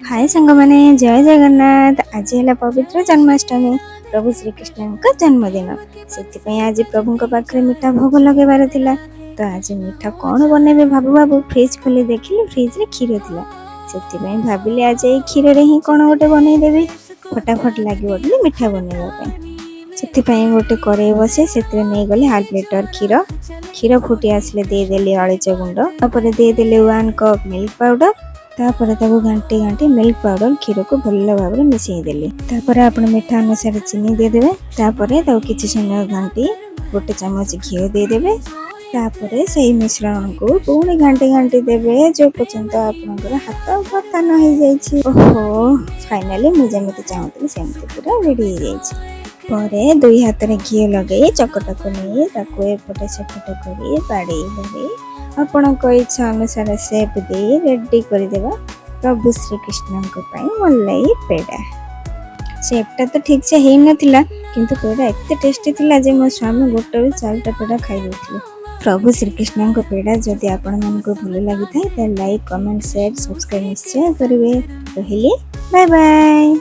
हाय सांग मैंने जय जगन्नाथ। आज है पवित्र जन्माष्टमी, प्रभु श्रीकृष्ण का जन्मदिन। से आज प्रभु पाखे मीठा भोग लगेबार थिला। तो आज मीठा कौन बनइबे भाबू भाबू फ्रिज खोली देखिली, फ्रिज रे क्षीर थिला। से भाविली आज ये क्षीर रे ही कौन गोटे बनईदेवी, फटाफट लगे मीठा बनइबा। से गोटे कड़े बसे से नहीं गले हाफ लिटर क्षीर। क्षीर फुटी आसले देदेली अलैच गुंड, तापर देदेली 1 कप मिल्क पाउडर। तापर घाटी घाटी मिल्क पाउडर क्षीर को भल भाव में मिसईदेली। तापर आप मीठा अनुसार चीनी देदेवे। तापर किसी समय घाटी गोटे चमच घी देदेवे। तापर से मिश्रण को पुणी घाटी घाटी देवे जो पर्यंत आपनकर हाथ बता न हो जाइए। ओहो, फाइनाली मुझे चाहूली सेमती पूरा रेडी हो जाइए। परे दुई हाथ में घी लगे चकटक नहीं एपटे सेपटे कर बाड़े बाड़े आपण इच्छा अनुसार सेप दे रेडी करदेवा प्रभु श्रीकृष्ण मलाई पेड़ा। सेपटा तो ठीक से हो नाला किंतु पेड़ा एत टेस्टी थिला जे मो स्वामी गोटे 4टा पेड़ा खाई प्रभु श्रीकृष्ण पेड़ा जदि आपण मानक भल लगी था लाइक कमेंट शेयर सब्सक्राइब निश्चय करेंगे। रही बाय बाय।